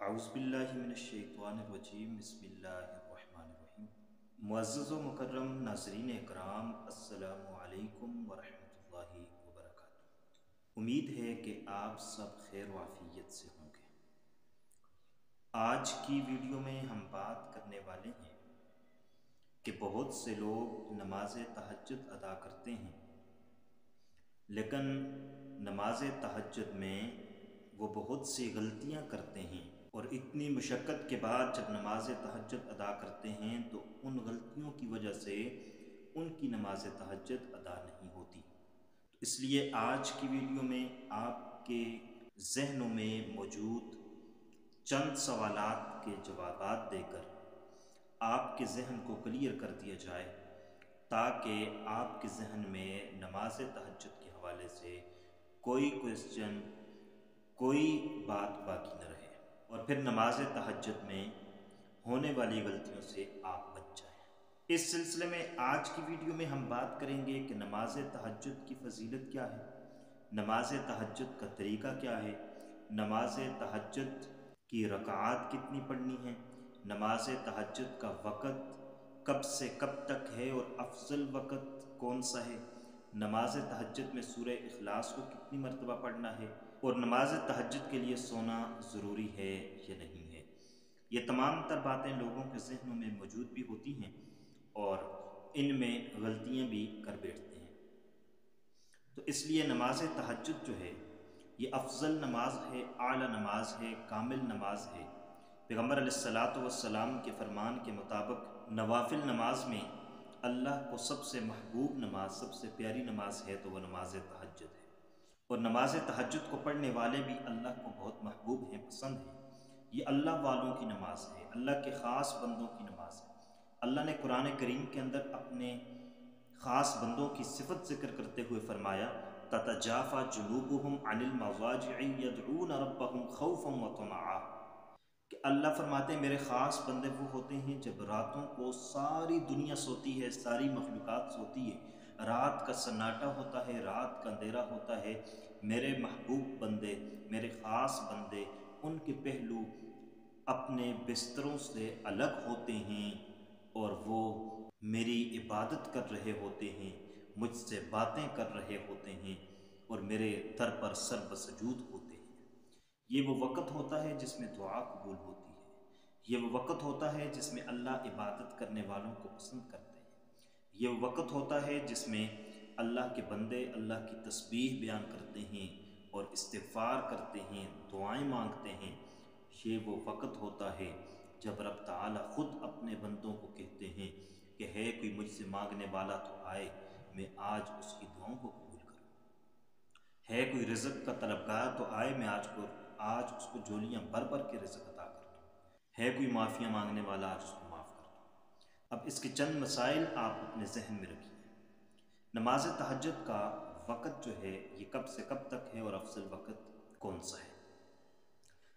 اعوذ باللہ من الشیطان الرجیم بسم اللہ الرحمن الرحیم۔ معزز و مکرم ناظرین اکرام، السلام علیکم ورحمۃ اللہ وبرکاتہ۔ امید ہے کہ آپ سب خیر و عافیت سے ہوں گے۔ آج کی ویڈیو میں ہم بات کرنے والے ہیں کہ بہت سے لوگ نماز تہجد ادا کرتے ہیں، لیکن نماز تہجد میں وہ بہت سی غلطیاں کرتے ہیں، اور اتنی مشقت کے بعد جب نماز تہجد ادا کرتے ہیں تو ان غلطیوں کی وجہ سے ان کی نماز تہجد ادا نہیں ہوتی۔ تو اس لیے آج کی ویڈیو میں آپ کے ذہنوں میں موجود چند سوالات کے جوابات دے کر آپ کے ذہن کو کلیئر کر دیا جائے، تاکہ آپ کے ذہن میں نماز تہجد کے حوالے سے کوئی کوئسچن، کوئی بات باقی نہ رہے، اور پھر نماز تہجد میں ہونے والی غلطیوں سے آپ بچ جائیں۔ اس سلسلے میں آج کی ویڈیو میں ہم بات کریں گے کہ نماز تہجد کی فضیلت کیا ہے، نماز تہجد کا طریقہ کیا ہے، نماز تہجد کی رکعات کتنی پڑھنی ہیں، نماز تہجد کا وقت کب سے کب تک ہے اور افضل وقت کون سا ہے، نماز تہجد میں سورہ اخلاص کو کتنی مرتبہ پڑھنا ہے، اور نماز تہجد کے لیے سونا ضروری ہے یا نہیں ہے۔ یہ تمام تر باتیں لوگوں کے ذہنوں میں موجود بھی ہوتی ہیں اور ان میں غلطیاں بھی کر بیٹھتے ہیں۔ تو اس لیے نماز تہجد جو ہے یہ افضل نماز ہے، اعلیٰ نماز ہے، کامل نماز ہے۔ پیغمبر علیہ الصلاۃ والسلام کے فرمان کے مطابق نوافل نماز میں اللہ کو سب سے محبوب نماز، سب سے پیاری نماز ہے تو وہ نماز تہجد ہے، اور نماز تہجد کو پڑھنے والے بھی اللہ کو بہت محبوب ہیں، پسند ہیں۔ یہ اللہ والوں کی نماز ہے، اللہ کے خاص بندوں کی نماز ہے۔ اللہ نے قرآن کریم کے اندر اپنے خاص بندوں کی صفت ذکر کرتے ہوئے فرمایا تتجافى جنوبهم عن المضاجع يدعون ربهم خوفا وطمعا، کہ اللہ فرماتے ہیں میرے خاص بندے وہ ہوتے ہیں جب راتوں کو ساری دنیا سوتی ہے، ساری مخلوقات سوتی ہے، رات کا سناٹا ہوتا ہے، رات کا اندھیرا ہوتا ہے، میرے محبوب بندے، میرے خاص بندے، ان کے پہلو اپنے بستروں سے الگ ہوتے ہیں اور وہ میری عبادت کر رہے ہوتے ہیں، مجھ سے باتیں کر رہے ہوتے ہیں اور میرے در پر سر بسجود ہوتے ہیں۔ یہ وہ وقت ہوتا ہے جس میں دعا قبول ہوتی ہے، یہ وہ وقت ہوتا ہے جس میں اللہ عبادت کرنے والوں کو پسند کرتے ہیں، یہ وہ وقت ہوتا ہے جس میں اللہ کے بندے اللہ کی تسبیح بیان کرتے ہیں اور استغفار کرتے ہیں، دعائیں مانگتے ہیں۔ یہ وہ وقت ہوتا ہے جب رب تعالی خود اپنے بندوں کو کہتے ہیں کہ ہے کوئی مجھ سے مانگنے والا تو آئے، میں آج اس کی دعاؤں کو قبول کروں، ہے کوئی رزق کا طلبگار تو آئے، میں آج اس کو جولیاں بھر بھر کے رزق عطا کر دوں، ہے کوئی معافیاں مانگنے والا آج اس کو معاف کر دوں۔ اب اس کے چند مسائل آپ اپنے ذہن میں رکھیے۔ نماز تہجد کا وقت جو ہے یہ کب سے کب تک ہے اور افضل وقت کون سا ہے؟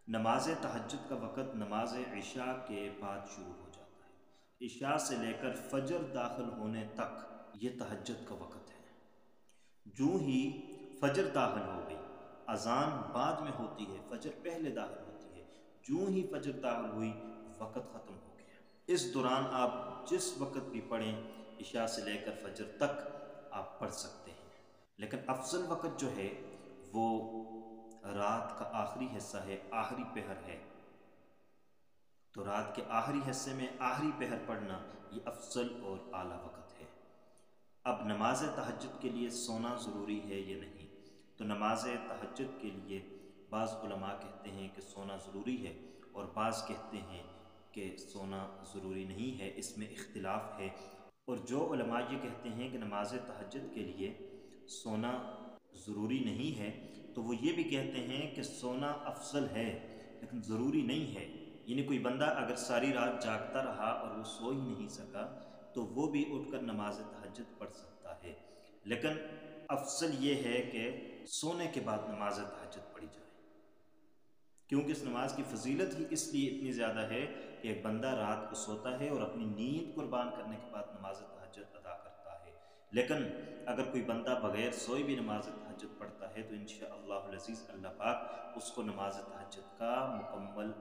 نماز تہجد کا وقت نماز عشاء کے بعد شروع ہو جاتا ہے، عشاء سے لے کر فجر داخل ہونے تک یہ تہجد کا وقت ہے۔ جو ہی فجر داخل ہو گئی، اذان بعد میں ہوتی ہے، فجر پہلے داخل ہوتی ہے، جو ہی فجر داخل ہوئی وقت ختم ہو گیا۔ اس دوران آپ جس وقت بھی پڑھیں، عشاء سے لے کر فجر تک آپ پڑھ سکتے ہیں، لیکن افضل وقت جو ہے وہ رات کا آخری حصہ ہے، آخری پہر ہے۔ تو رات کے آخری حصے میں آخری پہر پڑھنا یہ افضل اور اعلیٰ وقت ہے۔ اب نماز تہجد کے لیے سونا ضروری ہے یا نہیں؟ تو نماز تہجد کے لیے بعض علماء کہتے ہیں کہ سونا ضروری ہے، اور بعض کہتے ہیں کہ سونا ضروری نہیں ہے، اس میں اختلاف ہے۔ اور جو علماء یہ کہتے ہیں کہ نماز تہجد کے لیے سونا ضروری نہیں ہے، تو وہ یہ بھی کہتے ہیں کہ سونا افضل ہے لیکن ضروری نہیں ہے۔ یعنی کوئی بندہ اگر ساری رات جاگتا رہا اور وہ سو ہی نہیں سکا تو وہ بھی اٹھ کر نماز تہجد پڑھ سکتا ہے، لیکن افضل یہ ہے کہ سونے کے بعد نماز تہجد پڑھی جائے، کیونکہ اس نماز کی فضیلت ہی اس لیے اتنی زیادہ ہے کہ ایک بندہ رات کو سوتا ہے اور اپنی نیند قربان کرنے کے بعد نماز تہجد ادا کرتا ہے۔ لیکن اگر کوئی بندہ بغیر سوئے بھی نماز تہجد پڑھتا ہے تو انشاءاللہ العزیز اللہ پاک اس کو نماز تہجد کا مکمل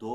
2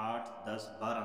8, 10, 12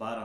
12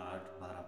8, 12